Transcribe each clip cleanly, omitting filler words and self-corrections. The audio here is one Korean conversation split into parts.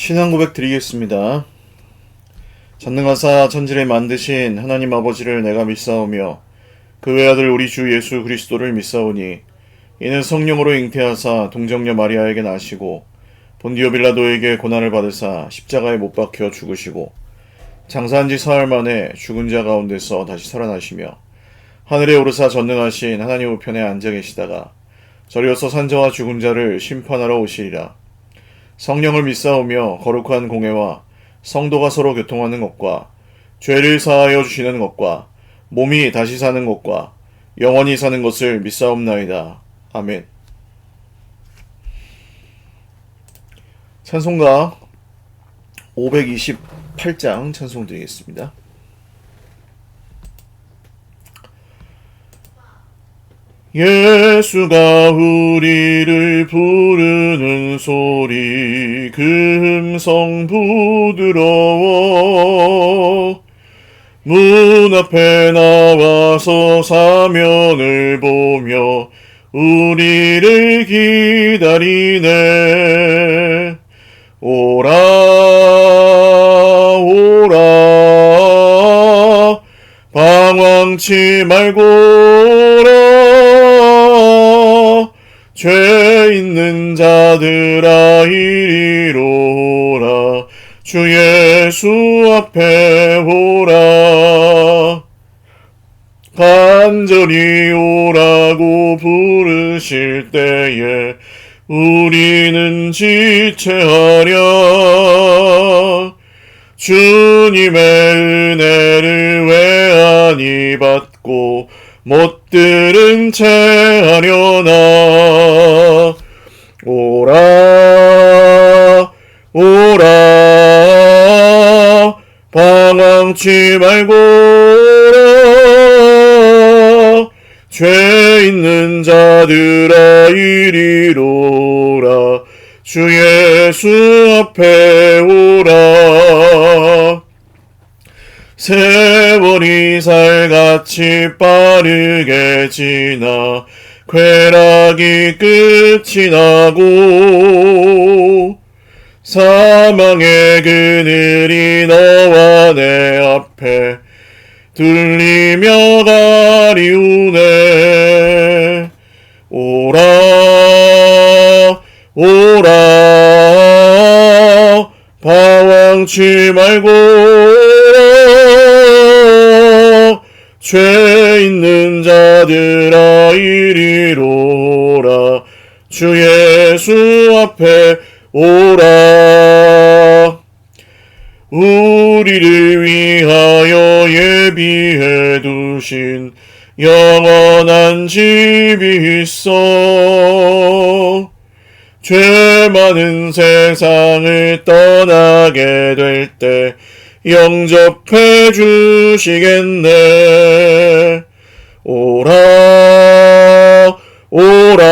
신앙 고백 드리겠습니다. 전능하사 천지를 만드신 하나님 아버지를 내가 믿사오며 그 외아들 우리 주 예수 그리스도를 믿사오니 이는 성령으로 잉태하사 동정녀 마리아에게 나시고 본디오 빌라도에게 고난을 받으사 십자가에 못 박혀 죽으시고 장사한 지 사흘 만에 죽은 자 가운데서 다시 살아나시며 하늘에 오르사 전능하신 하나님 우편에 앉아 계시다가 저리어서 산자와 죽은 자를 심판하러 오시리라. 성령을 믿사오며 거룩한 공회와 성도가 서로 교통하는 것과 죄를 사하여 주시는 것과 몸이 다시 사는 것과 영원히 사는 것을 믿사옵나이다. 아멘. 찬송가 528장 찬송 드리겠습니다. 예수가 우리를 부르는 소리 그 음성 부드러워 문 앞에 나와서 사면을 보며 우리를 기다리네. 오라 오라 방황치 말고 오라 죄 있는 자들아 이리로 오라 주 예수 앞에 오라 간절히 오라고 부르실 때에 우리는 지체하랴. 주님의 은혜를 외안히 받고 못 들은 채 하려나. 오라 오라 방황치 말고 오라 죄 있는 자들아 이리로 오라 주 예수 앞에 오라. 세월이 살같이 빠르게 지나 쾌락이 끝이 나고 사망의 그늘이 너와 내 앞에 들리며 가리우네. 오라 오라 방황치 말고 오라 죄 있는 자들아 이리로 오라 주 예수 앞에 오라. 우리를 위하여 예비해 두신 영원한 집이 있어. 죄 많은 세상을 떠나게 될 때 영접해 주시겠네. 오라 오라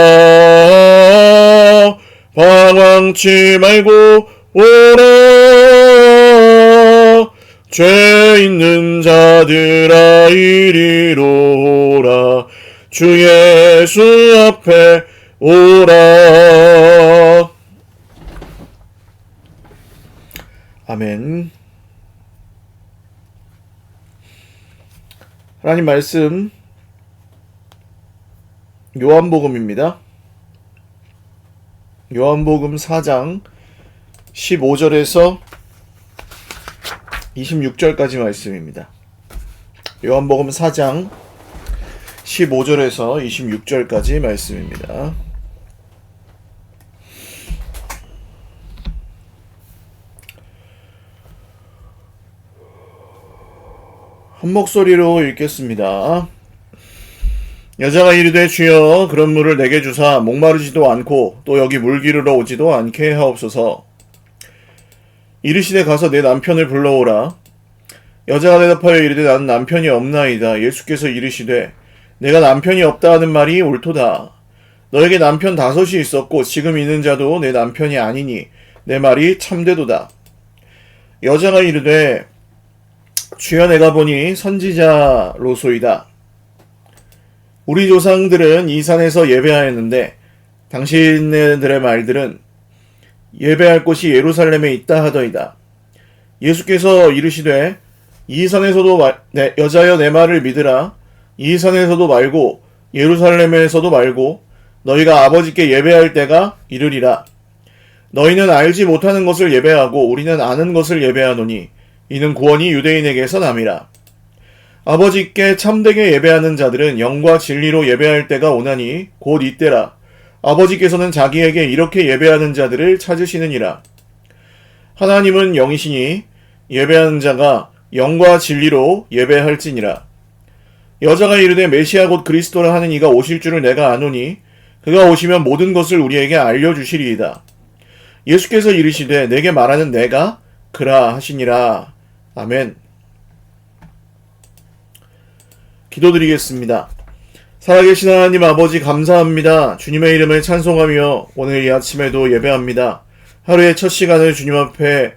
방황치 말고 오라 죄 있는 자들아 이리로 오라 주 예수 앞에 오라. 아멘. 하나님 말씀 요한복음입니다. 요한복음 4장 15절에서 26절까지 말씀입니다. 요한복음 4장 15절에서 26절까지 말씀입니다. 한 목소리로 읽겠습니다. 여자가 이르되 주여 그런 물을 내게 주사 목마르지도 않고 또 여기 물 기르러 오지도 않게 하옵소서. 이르시되 가서 내 남편을 불러오라. 여자가 대답하여 이르되 나는 남편이 없나이다. 예수께서 이르시되 내가 남편이 없다 하는 말이 옳도다. 너에게 남편 5이 있었고 지금 있는 자도 내 남편이 아니니 내 말이 참되도다. 여자가 이르되 주여 내가 보니 선지자로소이다. 우리 조상들은 이 산에서 예배하였는데 당신네들의 말들은 예배할 곳이 예루살렘에 있다 하더이다. 예수께서 이르시되 이 산에서도 여자여 내 말을 믿으라. 이 산에서도 말고 예루살렘에서도 말고 너희가 아버지께 예배할 때가 이르리라. 너희는 알지 못하는 것을 예배하고 우리는 아는 것을 예배하노니 이는 구원이 유대인에게서 남이라. 아버지께 참되게 예배하는 자들은 영과 진리로 예배할 때가 오나니 곧 이때라. 아버지께서는 자기에게 이렇게 예배하는 자들을 찾으시느니라. 하나님은 영이시니 예배하는 자가 영과 진리로 예배할지니라. 여자가 이르되 메시아 곧 그리스도라 하는 이가 오실 줄을 내가 아노니 그가 오시면 모든 것을 우리에게 알려주시리이다. 예수께서 이르시되 내게 말하는 내가 그라 하시니라. 아멘. 기도드리겠습니다. 살아계신 하나님 아버지 감사합니다. 주님의 이름을 찬송하며 오늘 이 아침에도 예배합니다. 하루의 첫 시간을 주님 앞에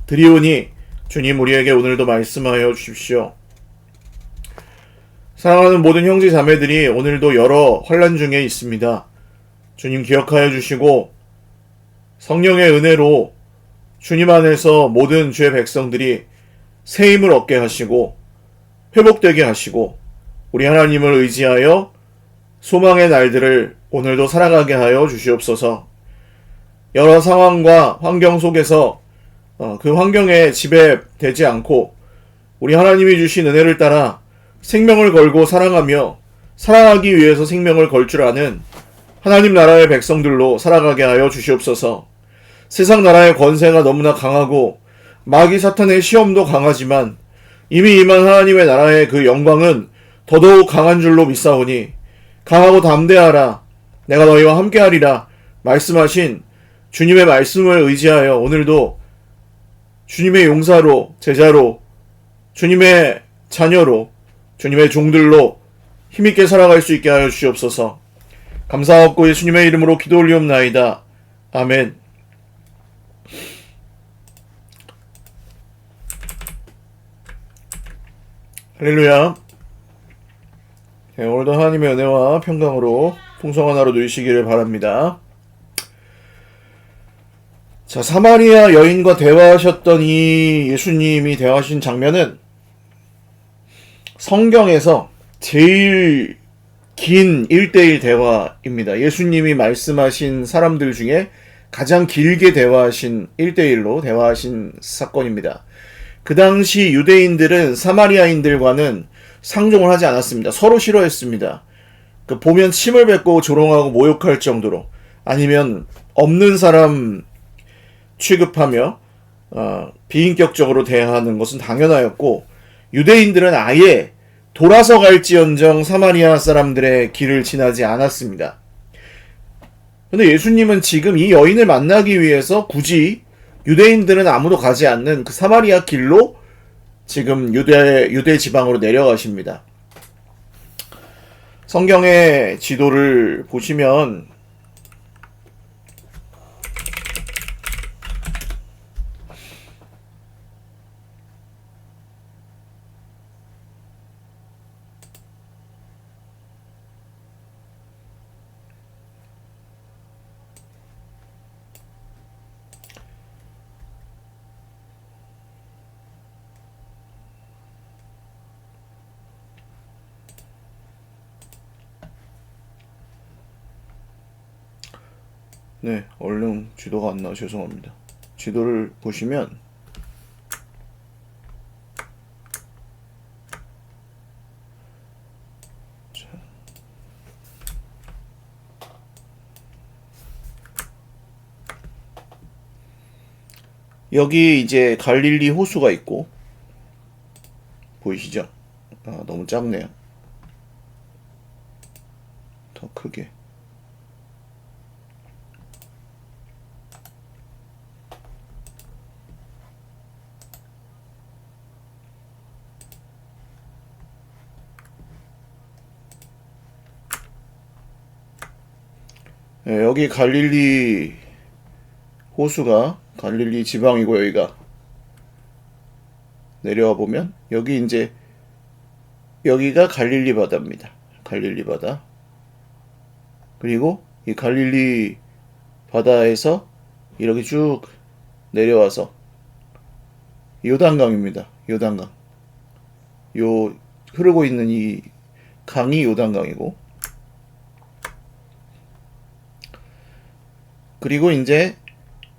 드리오니 주님 우리에게 오늘도 말씀하여 주십시오. 사랑하는 모든 형제 자매들이 오늘도 여러 환난 중에 있습니다. 주님 기억하여 주시고 성령의 은혜로 주님 안에서 모든 주의 백성들이 새 힘을 얻게 하시고 회복되게 하시고 우리 하나님을 의지하여 소망의 날들을 오늘도 살아가게 하여 주시옵소서. 여러 상황과 환경 속에서 그 환경에 지배되지 않고 우리 하나님이 주신 은혜를 따라 생명을 걸고 사랑하며 사랑하기 위해서 생명을 걸 줄 아는 하나님 나라의 백성들로 살아가게 하여 주시옵소서. 세상 나라의 권세가 너무나 강하고 마귀 사탄의 시험도 강하지만 이미 임한 하나님의 나라의 그 영광은 더더욱 강한 줄로 믿사오니 강하고 담대하라 내가 너희와 함께하리라 말씀하신 주님의 말씀을 의지하여 오늘도 주님의 용사로 제자로 주님의 자녀로 주님의 종들로 힘있게 살아갈 수 있게 하여 주시옵소서. 감사하옵고 예수님의 이름으로 기도 올리옵나이다. 아멘. 할렐루야. 네, 오늘도 하나님의 은혜와 평강으로 풍성한 하루 누리시기를 바랍니다. 자, 사마리아 여인과 대화하셨던 이 예수님이 대화하신 장면은 성경에서 제일 긴 1대1 대화입니다. 예수님이 말씀하신 사람들 중에 가장 길게 대화하신 1대1로 대화하신 사건입니다. 그 당시 유대인들은 사마리아인들과는 상종을 하지 않았습니다. 서로 싫어했습니다. 보면 침을 뱉고 조롱하고 모욕할 정도로 아니면 없는 사람 취급하며 비인격적으로 대하는 것은 당연하였고 유대인들은 아예 돌아서 갈지언정 사마리아 사람들의 길을 지나지 않았습니다. 그런데 예수님은 지금 이 여인을 만나기 위해서 굳이 유대인들은 아무도 가지 않는 그 사마리아 길로 지금 유대 지방으로 내려가십니다. 성경의 지도를 보시면 네, 얼른 지도가 안 나와 죄송합니다. 지도를 보시면 여기 이제 갈릴리 호수가 있고 보이시죠? 너무 작네요. 더 크게. 네, 여기 갈릴리 호수가 갈릴리 지방이고 여기가 내려와 보면 여기 이제 여기가 갈릴리 바다입니다. 갈릴리 바다. 그리고 이 갈릴리 바다에서 이렇게 쭉 내려와서 요단강입니다. 요단강. 요 흐르고 있는 이 강이 요단강이고, 그리고 이제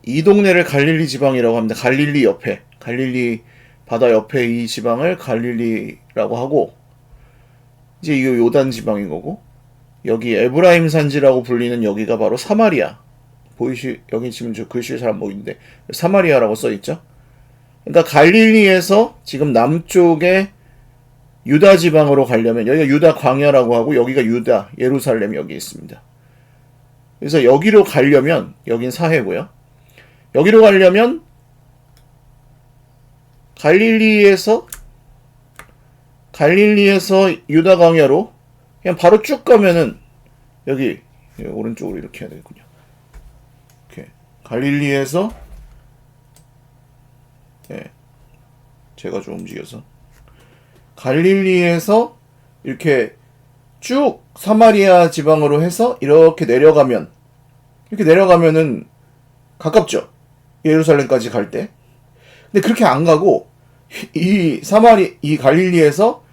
이 동네를 갈릴리 지방이라고 합니다. 갈릴리 옆에, 갈릴리 바다 옆에 이 지방을 갈릴리라고 하고, 이제 이 요단 지방인 거고, 여기 에브라임 산지라고 불리는 여기가 바로 사마리아. 여기 지금 저 글씨 잘 안 보이는데 사마리아라고 써 있죠. 그러니까 갈릴리에서 지금 남쪽에 유다 지방으로 가려면, 여기가 유다 광야라고 하고 여기가 유다 예루살렘 여기 있습니다. 그래서 여기로 가려면, 여긴 사해고요. 여기로 가려면 갈릴리에서 유다 광야로 그냥 바로 쭉 가면은 여기 오른쪽으로 이렇게 해야 되겠군요. 이렇게 갈릴리에서, 제가 좀 움직여서 갈릴리에서 이렇게 쭉 사마리아 지방으로 해서 이렇게 내려가면은 가깝죠. 예루살렘까지 갈 때. 근데 그렇게 안 가고 이 갈릴리에서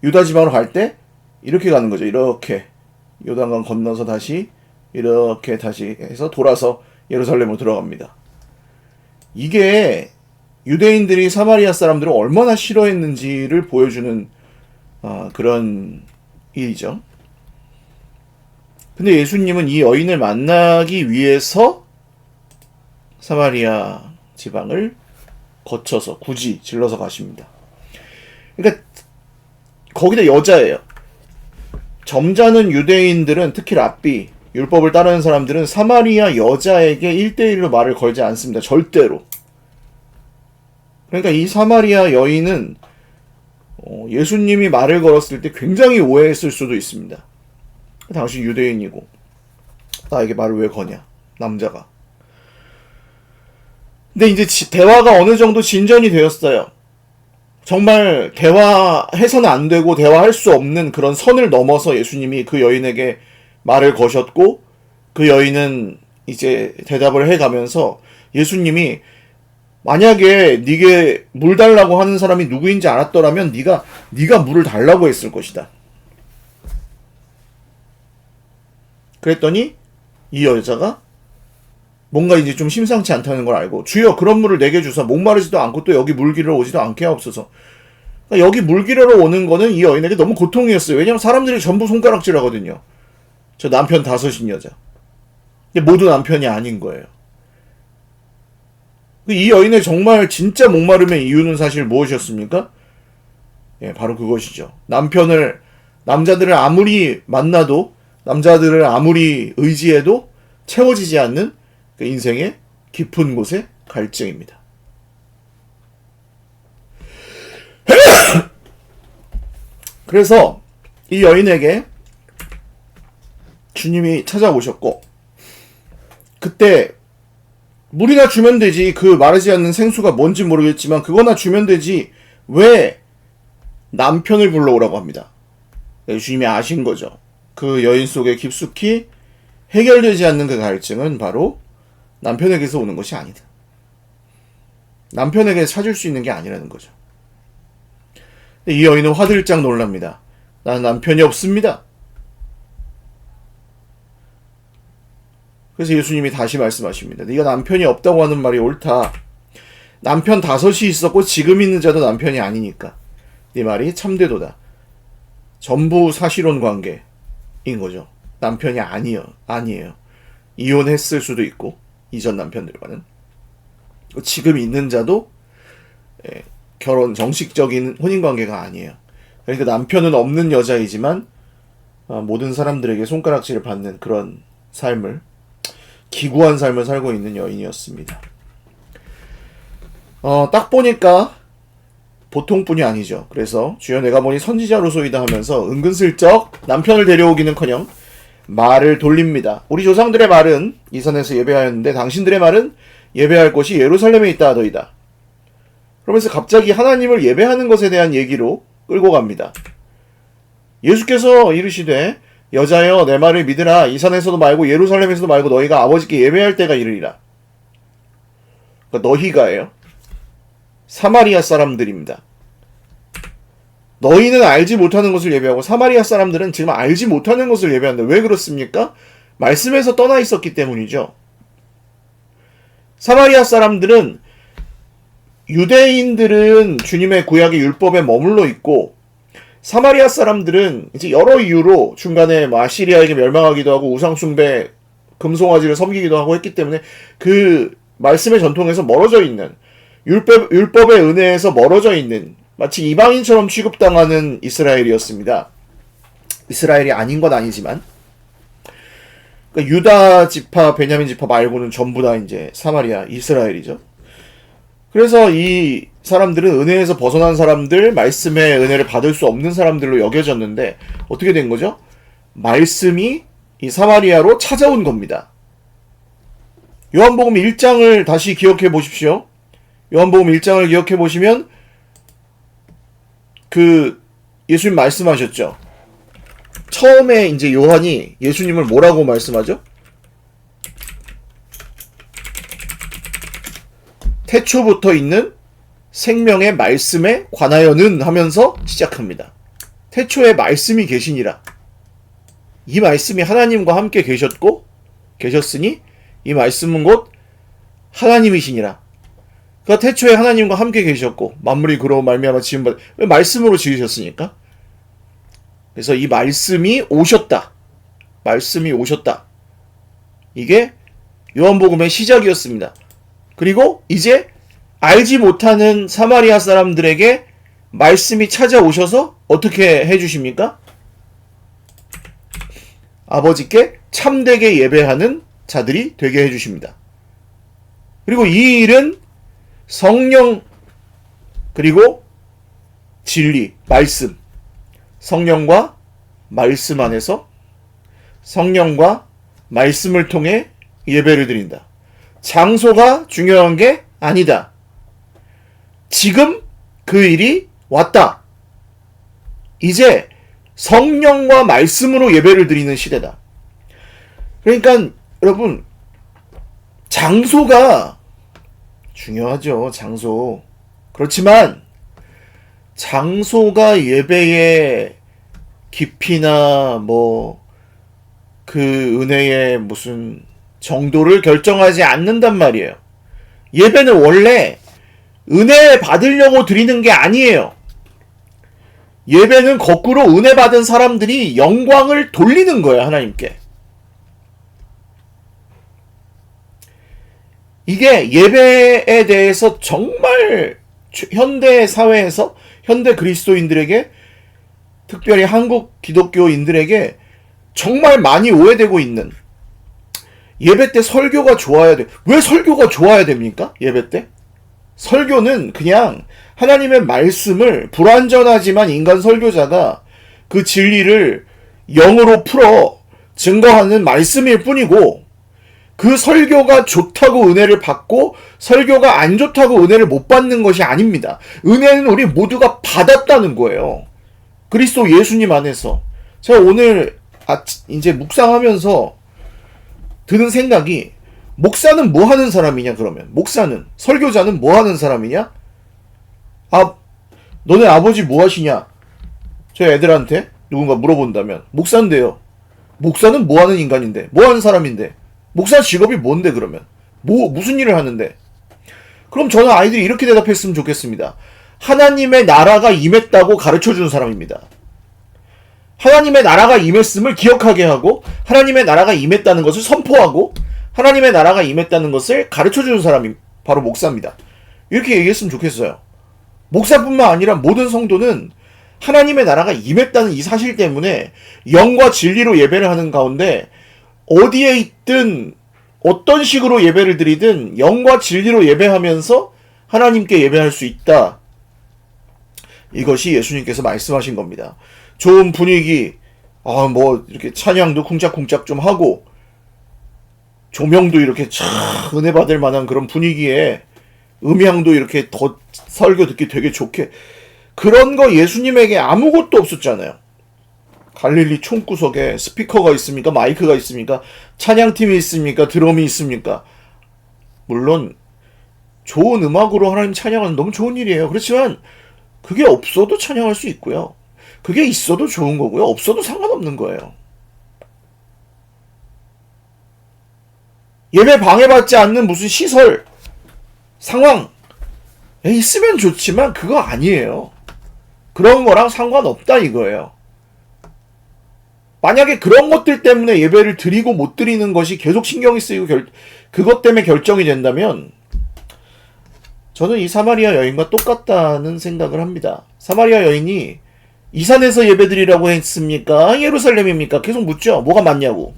유다 지방으로 갈 때 이렇게 가는 거죠. 이렇게 요단강 건너서 다시 이렇게 다시 해서 돌아서 예루살렘으로 들어갑니다. 이게 유대인들이 사마리아 사람들을 얼마나 싫어했는지를 보여주는 그런 일이죠. 근데 예수님은 이 여인을 만나기 위해서 사마리아 지방을 거쳐서 굳이 질러서 가십니다. 그러니까 거기다 여자예요. 점잖은 유대인들은, 특히 랍비, 율법을 따르는 사람들은 사마리아 여자에게 1대1로 말을 걸지 않습니다. 절대로. 그러니까 이 사마리아 여인은 예수님이 말을 걸었을 때 굉장히 오해했을 수도 있습니다. 당신 유대인이고 나에게 말을 왜 거냐, 남자가. 근데 이제 대화가 어느 정도 진전이 되었어요. 정말 대화해서는 안 되고 대화할 수 없는 그런 선을 넘어서 예수님이 그 여인에게 말을 거셨고, 그 여인은 이제 대답을 해가면서 예수님이, 만약에 네게 물 달라고 하는 사람이 누구인지 알았더라면 네가 물을 달라고 했을 것이다. 그랬더니 이 여자가 뭔가 이제 좀 심상치 않다는 걸 알고, 주여 그런 물을 내게 주사 목마르지도 않고 또 여기 물 기르러 오지도 않게 하옵소서. 그러니까 여기 물 기르러 오는 거는 이 여인에게 너무 고통이었어요. 왜냐하면 사람들이 전부 손가락질 하거든요. 저 남편 5인 여자. 근데 모두 남편이 아닌 거예요. 이 여인의 정말 진짜 목마름의 이유는 사실 무엇이었습니까? 바로 그것이죠. 남자들을 아무리 만나도, 남자들을 아무리 의지해도 채워지지 않는 그 인생의 깊은 곳의 갈증입니다. 그래서 이 여인에게 주님이 찾아오셨고, 그때 물이나 주면 되지, 그 마르지 않는 생수가 뭔지 모르겠지만 그거나 주면 되지, 왜 남편을 불러오라고 합니다. 주님이 아신 거죠. 그 여인 속에 깊숙이 해결되지 않는 그 갈증은 바로 남편에게서 오는 것이 아니다. 남편에게 찾을 수 있는 게 아니라는 거죠. 이 여인은 화들짝 놀랍니다. 나는 남편이 없습니다. 그래서 예수님이 다시 말씀하십니다. 네가 남편이 없다고 하는 말이 옳다. 남편 5이 있었고 지금 있는 자도 남편이 아니니까 네 말이 참되도다. 전부 사실혼 관계인 거죠. 남편이 아니에요. 이혼했을 수도 있고, 이전 남편들과는. 지금 있는 자도 정식적인 혼인관계가 아니에요. 그러니까 남편은 없는 여자이지만 모든 사람들에게 손가락질을 받는 그런 삶을, 기구한 삶을 살고 있는 여인이었습니다. 딱 보니까 보통뿐이 아니죠. 그래서 주여 내가 보니 선지자로소이다 하면서 은근슬쩍 남편을 데려오기는커녕 말을 돌립니다. 우리 조상들의 말은 이 산에서 예배하였는데 당신들의 말은 예배할 곳이 예루살렘에 있다 하더이다. 그러면서 갑자기 하나님을 예배하는 것에 대한 얘기로 끌고 갑니다. 예수께서 이르시되 여자여 내 말을 믿으라. 이 산에서도 말고 예루살렘에서도 말고 너희가 아버지께 예배할 때가 이르리라. 그러니까 너희가예요. 사마리아 사람들입니다. 너희는 알지 못하는 것을 예배하고 사마리아 사람들은 지금 알지 못하는 것을 예배한다. 왜 그렇습니까? 말씀에서 떠나 있었기 때문이죠. 사마리아 사람들은 유대인들은 주님의 구약의 율법에 머물러 있고 사마리아 사람들은 이제 여러 이유로 중간에 아시리아에게 멸망하기도 하고 우상숭배 금송아지를 섬기기도 하고 했기 때문에 그 말씀의 전통에서 멀어져 있는 율법의 은혜에서 멀어져 있는 마치 이방인처럼 취급당하는 이스라엘이었습니다. 이스라엘이 아닌 건 아니지만 그러니까 유다 지파, 베냐민 지파 말고는 전부 다 이제 사마리아, 이스라엘이죠. 그래서 이 사람들은 은혜에서 벗어난 사람들, 말씀의 은혜를 받을 수 없는 사람들로 여겨졌는데 어떻게 된 거죠? 말씀이 이 사마리아로 찾아온 겁니다. 요한복음 1장을 다시 기억해 보십시오. 요한복음 1장을 기억해 보시면 예수님 말씀하셨죠. 처음에 이제 요한이 예수님을 뭐라고 말씀하죠? 태초부터 있는 생명의 말씀에 관하여는 하면서 시작합니다. 태초에 말씀이 계시니라. 이 말씀이 하나님과 함께 계셨으니 이 말씀은 곧 하나님이시니라. 그러니까 태초에 하나님과 함께 계셨고 만물이 그로 말미암아 지음받 왜 말씀으로 지으셨으니까. 그래서 이 말씀이 오셨다. 말씀이 오셨다. 이게 요한복음의 시작이었습니다. 그리고 이제 알지 못하는 사마리아 사람들에게 말씀이 찾아오셔서 어떻게 해주십니까? 아버지께 참되게 예배하는 자들이 되게 해주십니다. 그리고 이 일은 성령 그리고 진리, 말씀, 성령과 말씀 안에서 성령과 말씀을 통해 예배를 드린다. 장소가 중요한 게 아니다. 지금 그 일이 왔다. 이제 성령과 말씀으로 예배를 드리는 시대다. 그러니까 여러분 장소가 중요하죠. 장소. 그렇지만 장소가 예배의 깊이나 그 은혜의 무슨 정도를 결정하지 않는단 말이에요. 예배는 원래 은혜 받으려고 드리는 게 아니에요. 예배는 거꾸로 은혜 받은 사람들이 영광을 돌리는 거예요, 하나님께. 이게 예배에 대해서 정말 현대 사회에서 현대 그리스도인들에게 특별히 한국 기독교인들에게 정말 많이 오해되고 있는 예배 때 설교가 좋아야 돼. 왜 설교가 좋아야 됩니까? 예배 때? 설교는 그냥 하나님의 말씀을 불완전하지만 인간 설교자가 그 진리를 영으로 풀어 증거하는 말씀일 뿐이고 그 설교가 좋다고 은혜를 받고 설교가 안 좋다고 은혜를 못 받는 것이 아닙니다. 은혜는 우리 모두가 받았다는 거예요. 그리스도 예수님 안에서. 제가 오늘 이제 묵상하면서 드는 생각이 목사는 뭐 하는 사람이냐 그러면 목사는 설교자는 뭐 하는 사람이냐? 너네 아버지 뭐 하시냐? 저 애들한테 누군가 물어본다면 목사인데요. 목사는 뭐 하는 인간인데? 뭐 하는 사람인데? 목사 직업이 뭔데 그러면? 무슨 일을 하는데? 그럼 저는 아이들이 이렇게 대답했으면 좋겠습니다. 하나님의 나라가 임했다고 가르쳐주는 사람입니다. 하나님의 나라가 임했음을 기억하게 하고 하나님의 나라가 임했다는 것을 선포하고 하나님의 나라가 임했다는 것을 가르쳐주는 사람이 바로 목사입니다. 이렇게 얘기했으면 좋겠어요. 목사뿐만 아니라 모든 성도는 하나님의 나라가 임했다는 이 사실 때문에 영과 진리로 예배를 하는 가운데 어디에 있든 어떤 식으로 예배를 드리든 영과 진리로 예배하면서 하나님께 예배할 수 있다. 이것이 예수님께서 말씀하신 겁니다. 좋은 분위기, 이렇게 찬양도 쿵짝쿵짝 좀 하고, 조명도 이렇게 은혜 받을 만한 그런 분위기에, 음향도 이렇게 더 설교 듣기 되게 좋게, 그런 거 예수님에게 아무것도 없었잖아요. 갈릴리 총구석에 스피커가 있습니까? 마이크가 있습니까? 찬양팀이 있습니까? 드럼이 있습니까? 물론, 좋은 음악으로 하나님 찬양하는 너무 좋은 일이에요. 그렇지만 그게 없어도 찬양할 수 있고요. 그게 있어도 좋은 거고요. 없어도 상관없는 거예요. 예배 방해받지 않는 무슨 시설, 상황 있으면 좋지만 그거 아니에요. 그런 거랑 상관없다 이거예요. 만약에 그런 것들 때문에 예배를 드리고 못 드리는 것이 계속 신경이 쓰이고 그것 때문에 결정이 된다면 저는 이 사마리아 여인과 똑같다는 생각을 합니다. 사마리아 여인이 이 산에서 예배드리라고 했습니까? 예루살렘입니까? 계속 묻죠. 뭐가 맞냐고.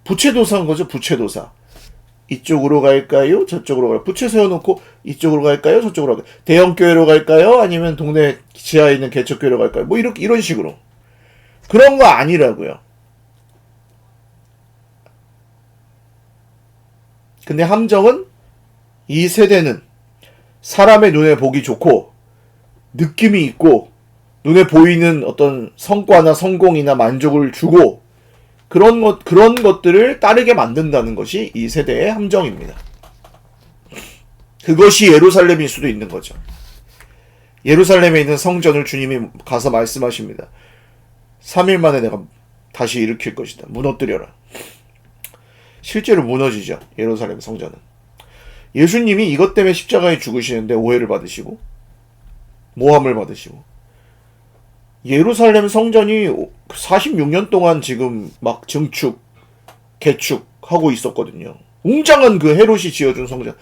부채도사인 거죠. 부채도사. 이쪽으로 갈까요? 저쪽으로 갈까요? 부채 세워놓고 이쪽으로 갈까요? 저쪽으로 갈까요? 대형교회로 갈까요? 아니면 동네 지하에 있는 개척교회로 갈까요? 뭐 이런 식으로. 그런 거 아니라고요. 근데 함정은 이 세대는 사람의 눈에 보기 좋고 느낌이 있고 눈에 보이는 어떤 성과나 성공이나 만족을 주고 그런 것들을 따르게 만든다는 것이 이 세대의 함정입니다. 그것이 예루살렘일 수도 있는 거죠. 예루살렘에 있는 성전을 주님이 가서 말씀하십니다. 3일 만에 내가 다시 일으킬 것이다. 무너뜨려라. 실제로 무너지죠. 예루살렘 성전은. 예수님이 이것 때문에 십자가에 죽으시는데 오해를 받으시고 모함을 받으시고 예루살렘 성전이 46년 동안 지금 막 증축, 개축하고 있었거든요. 웅장한 그 헤롯이 지어준 성전.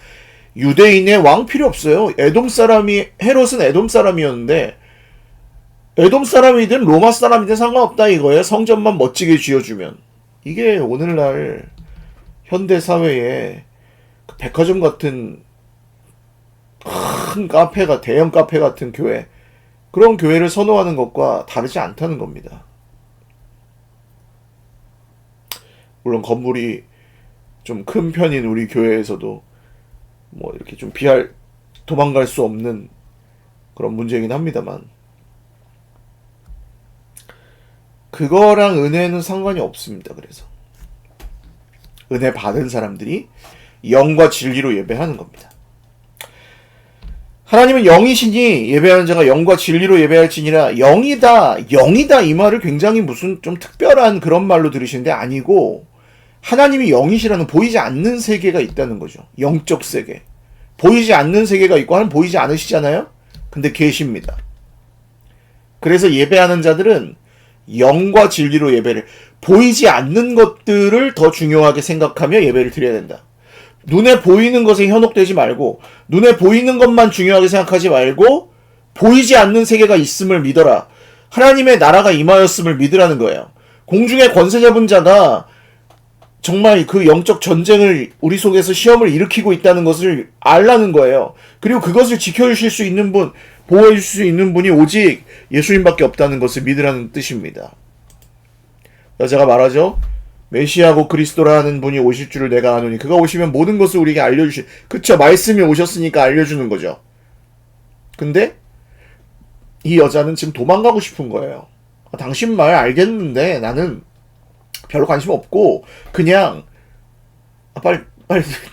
유대인의 왕 필요 없어요. 헤롯은 에돔 사람이었는데 에돔 사람이든 로마 사람이든 상관없다 이거예요. 성전만 멋지게 지어주면. 이게 오늘날 현대 사회에 백화점 같은 큰 카페가 대형 카페 같은 교회 그런 교회를 선호하는 것과 다르지 않다는 겁니다. 물론 건물이 좀 큰 편인 우리 교회에서도 뭐 이렇게 좀 도망갈 수 없는 그런 문제이긴 합니다만 그거랑 은혜는 상관이 없습니다. 그래서 은혜 받은 사람들이 영과 진리로 예배하는 겁니다. 하나님은 영이시니 예배하는 자가 영과 진리로 예배할지니라. 영이다 이 말을 굉장히 무슨 좀 특별한 그런 말로 들으시는데 아니고 하나님이 영이시라는 보이지 않는 세계가 있다는 거죠. 영적 세계. 보이지 않는 세계가 있고 하나님 보이지 않으시잖아요. 근데 계십니다. 그래서 예배하는 자들은 영과 진리로 예배를 보이지 않는 것들을 더 중요하게 생각하며 예배를 드려야 된다. 눈에 보이는 것에 현혹되지 말고 눈에 보이는 것만 중요하게 생각하지 말고 보이지 않는 세계가 있음을 믿어라. 하나님의 나라가 임하였음을 믿으라는 거예요. 공중의 권세 잡은 자가 정말 그 영적 전쟁을 우리 속에서 시험을 일으키고 있다는 것을 알라는 거예요. 그리고 그것을 지켜주실 수 있는 분, 보호해 주실 수 있는 분이 오직 예수님밖에 없다는 것을 믿으라는 뜻입니다. 여자가 말하죠. 메시아고 그리스도라는 분이 오실 줄을 내가 아노니 그가 오시면 모든 것을 우리에게 알려주시. 그쵸, 말씀이 오셨으니까 알려주는 거죠. 근데 이 여자는 지금 도망가고 싶은 거예요. 당신 말 알겠는데 나는 별로 관심 없고 그냥 빨리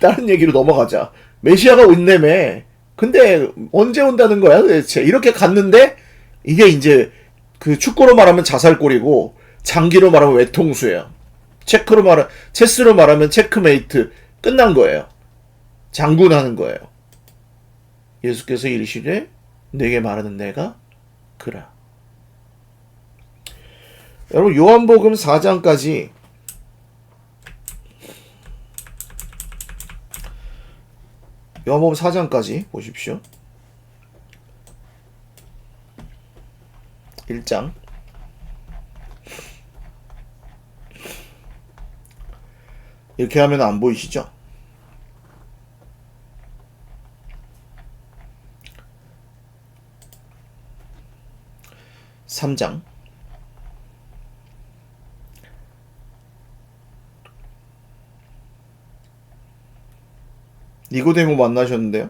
다른 얘기로 넘어가자. 메시아가 온다며. 근데 언제 온다는 거야 도대체. 이렇게 갔는데 이게 이제 그 축구로 말하면 자살골이고 장기로 말하면 외통수예요. 체스로 말하면 체크메이트. 끝난 거예요. 장군하는 거예요. 예수께서 이르시되 내게 말하는 내가 그라. 여러분 요한복음 4장까지 요한복음 4장까지 보십시오. 1장 이렇게 하면 안 보이시죠? (3장) 니고데모 만나셨는데요.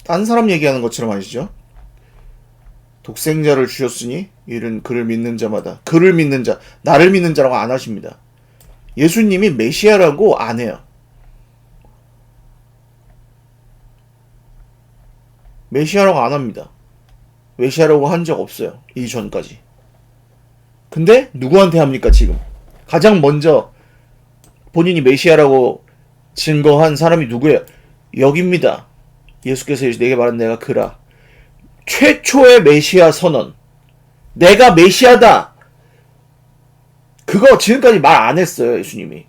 딴 사람 얘기하는 것처럼 하시죠? 독생자를 주셨으니 이는 그를 믿는 자마다, 그를 믿는 자, 나를 믿는 자라고 안 하십니다. 예수님이 메시아라고 안 해요. 메시아라고 안 합니다. 메시아라고 한 적 없어요. 이전까지. 근데 누구한테 합니까 지금? 가장 먼저 본인이 메시아라고 증거한 사람이 누구예요? 여기입니다. 예수께서 내게 말한 내가 그라. 최초의 메시아 선언. 내가 메시아다. 그거 지금까지 말 안 했어요. 예수님이.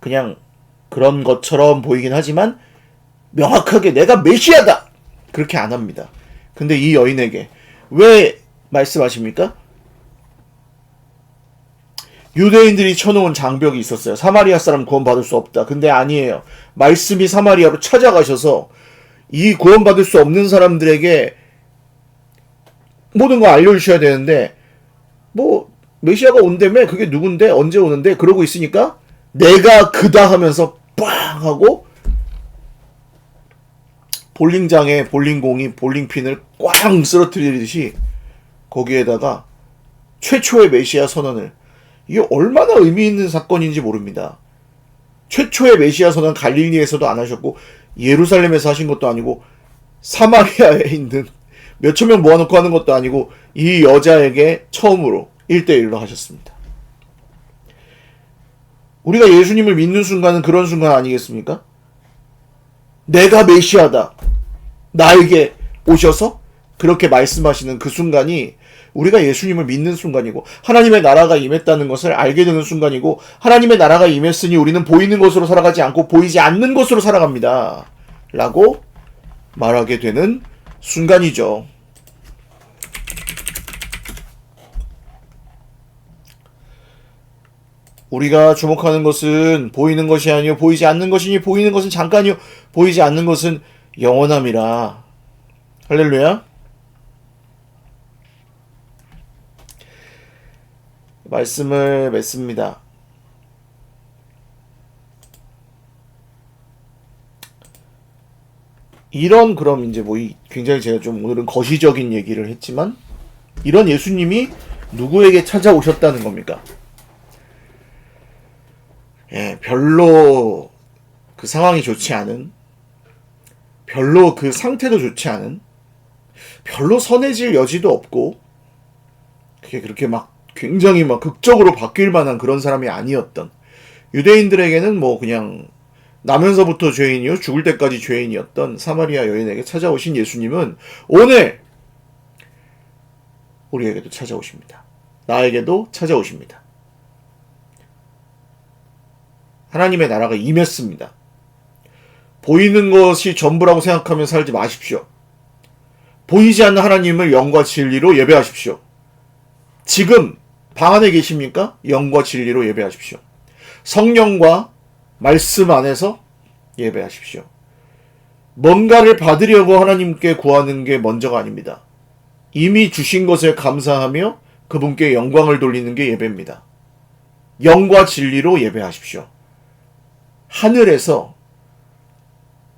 그냥 그런 것처럼 보이긴 하지만 명확하게 내가 메시아다. 그렇게 안 합니다. 근데 이 여인에게 왜 말씀하십니까? 유대인들이 쳐놓은 장벽이 있었어요. 사마리아 사람 구원받을 수 없다. 근데 아니에요. 말씀이 사마리아로 찾아가셔서 이 구원받을 수 없는 사람들에게 모든 거 알려주셔야 되는데, 뭐 메시아가 온다며 그게 누군데 언제 오는데 그러고 있으니까 내가 그다 하면서 빵 하고 볼링장에 볼링공이 볼링핀을 꽝 쓰러뜨리듯이 거기에다가 최초의 메시아 선언을, 이게 얼마나 의미 있는 사건인지 모릅니다. 최초의 메시아 선언 갈릴리에서도 안 하셨고 예루살렘에서 하신 것도 아니고 사마리아에 있는 몇천 명 모아놓고 하는 것도 아니고 이 여자에게 처음으로 1대1로 하셨습니다. 우리가 예수님을 믿는 순간은 그런 순간 아니겠습니까? 내가 메시아다. 나에게 오셔서 그렇게 말씀하시는 그 순간이 우리가 예수님을 믿는 순간이고 하나님의 나라가 임했다는 것을 알게 되는 순간이고, 하나님의 나라가 임했으니 우리는 보이는 것으로 살아가지 않고 보이지 않는 것으로 살아갑니다. 라고 말하게 되는 순간이죠. 우리가 주목하는 것은 보이는 것이 아니요 보이지 않는 것이니 보이는 것은 잠깐이요 보이지 않는 것은 영원함이라. 할렐루야. 말씀을 맺습니다. 이런, 그럼 이제 뭐 굉장히 제가 좀 오늘은 거시적인 얘기를 했지만 이런 예수님이 누구에게 찾아오셨다는 겁니까? 별로 그 상황이 좋지 않은, 별로 그 상태도 좋지 않은, 별로 선해질 여지도 없고, 그게 그렇게 막 굉장히 막 극적으로 바뀔 만한 그런 사람이 아니었던, 유대인들에게는 뭐 그냥 나면서부터 죄인이요 죽을 때까지 죄인이었던 사마리아 여인에게 찾아오신 예수님은 오늘 우리에게도 찾아오십니다. 나에게도 찾아오십니다. 하나님의 나라가 임했습니다. 보이는 것이 전부라고 생각하며 살지 마십시오. 보이지 않는 하나님을 영과 진리로 예배하십시오. 지금 방 안에 계십니까? 영과 진리로 예배하십시오. 성령과 말씀 안에서 예배하십시오. 뭔가를 받으려고 하나님께 구하는 게 먼저가 아닙니다. 이미 주신 것에 감사하며 그분께 영광을 돌리는 게 예배입니다. 영과 진리로 예배하십시오. 하늘에서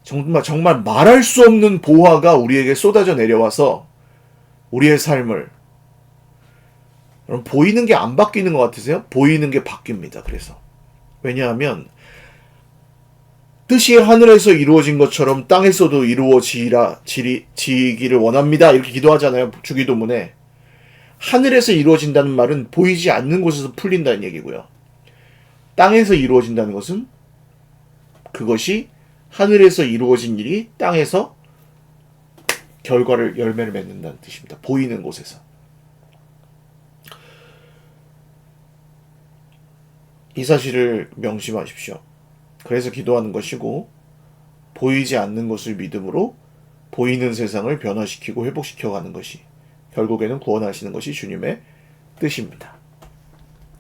정말 말할 수 없는 보화가 우리에게 쏟아져 내려와서 우리의 삶을, 여러분 보이는 게 안 바뀌는 것 같으세요? 보이는 게 바뀝니다. 그래서 왜냐하면 뜻이 하늘에서 이루어진 것처럼 땅에서도 이루어지기를 원합니다. 이렇게 기도하잖아요. 주기도문에. 하늘에서 이루어진다는 말은 보이지 않는 곳에서 풀린다는 얘기고요. 땅에서 이루어진다는 것은 그것이 하늘에서 이루어진 일이 땅에서 열매를 맺는다는 뜻입니다. 보이는 곳에서. 이 사실을 명심하십시오. 그래서 기도하는 것이고, 보이지 않는 것을 믿음으로 보이는 세상을 변화시키고 회복시켜가는 것이 결국에는 구원하시는 것이 주님의 뜻입니다.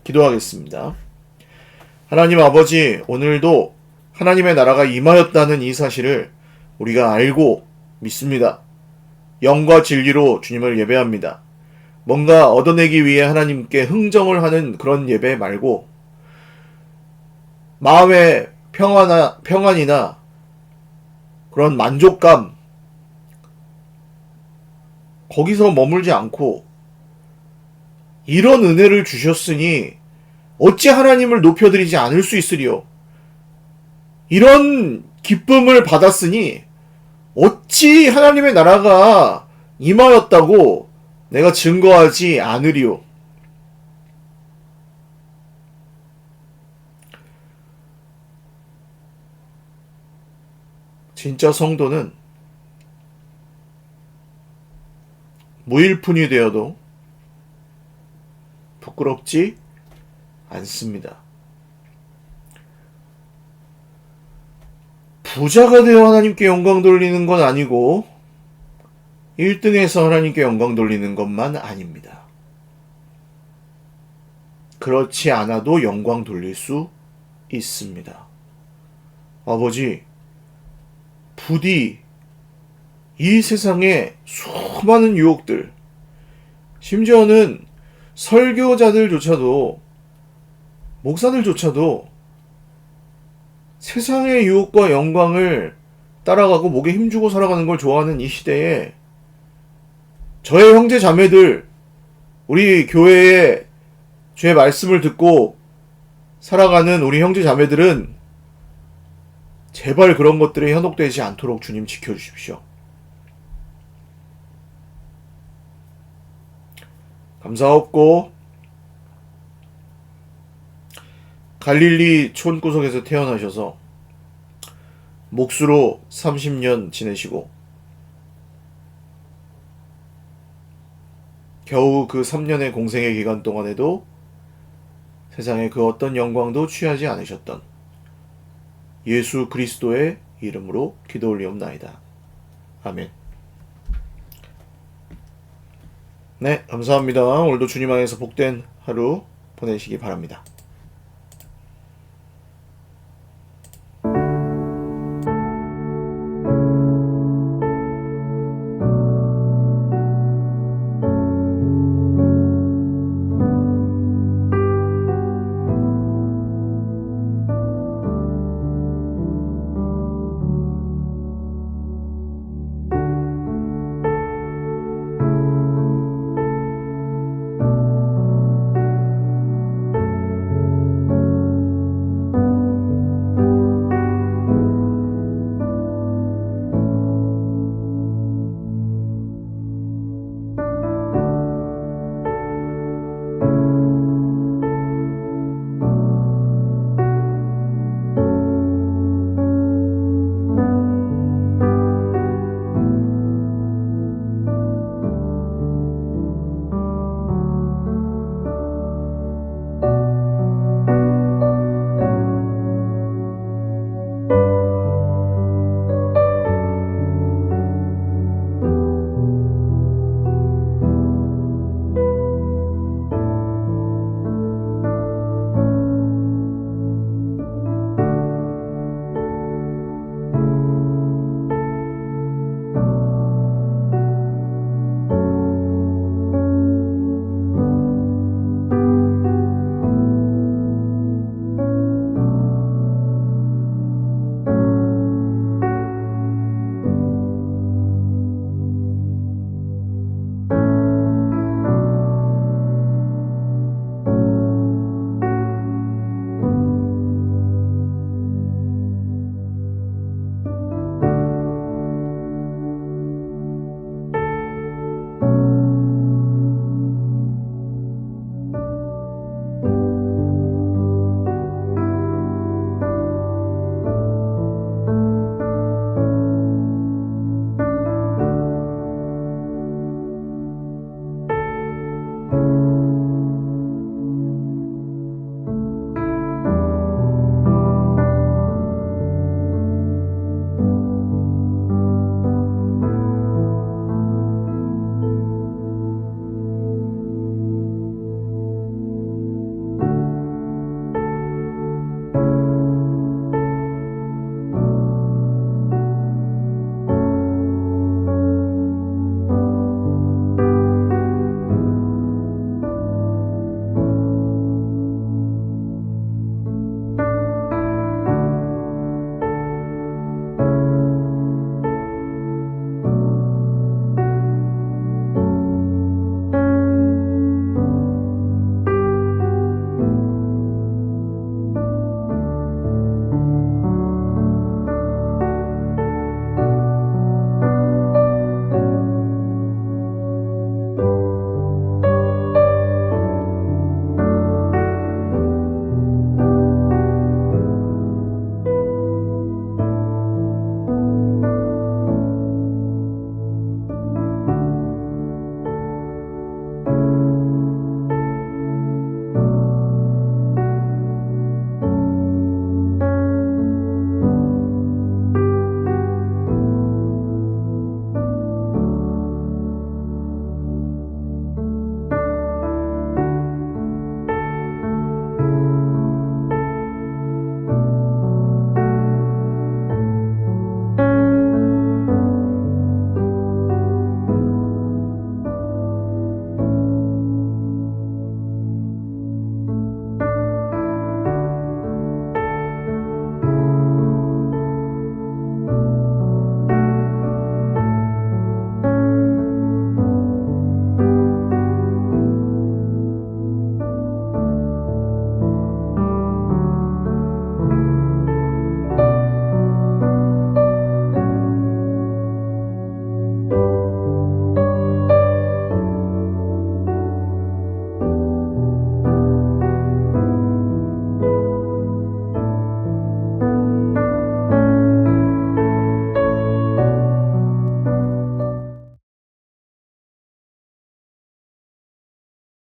기도하겠습니다. 하나님 아버지, 오늘도 하나님의 나라가 임하였다는 이 사실을 우리가 알고 믿습니다. 영과 진리로 주님을 예배합니다. 뭔가 얻어내기 위해 하나님께 흥정을 하는 그런 예배 말고 마음의 평안이나 그런 만족감, 거기서 머물지 않고 이런 은혜를 주셨으니 어찌 하나님을 높여드리지 않을 수 있으리요. 이런 기쁨을 받았으니 어찌 하나님의 나라가 임하였다고 내가 증거하지 않으리요. 진짜 성도는 무일푼이 되어도 부끄럽지 않습니다. 부자가 되어 하나님께 영광 돌리는 건 아니고 1등에서 하나님께 영광 돌리는 것만 아닙니다. 그렇지 않아도 영광 돌릴 수 있습니다. 아버지, 부디 이 세상에 수많은 유혹들, 심지어는 설교자들조차도, 목사들조차도 세상의 유혹과 영광을 따라가고 목에 힘주고 살아가는 걸 좋아하는 이 시대에 저의 형제 자매들, 우리 교회의 주의 말씀을 듣고 살아가는 우리 형제 자매들은 제발 그런 것들에 현혹되지 않도록 주님 지켜주십시오. 감사하옵고 갈릴리 촌구석에서 태어나셔서 목수로 30년 지내시고 겨우 그 3년의 공생의 기간 동안에도 세상의 그 어떤 영광도 취하지 않으셨던 예수 그리스도의 이름으로 기도 올리옵나이다. 아멘. 네, 감사합니다. 오늘도 주님 안에서 복된 하루 보내시기 바랍니다.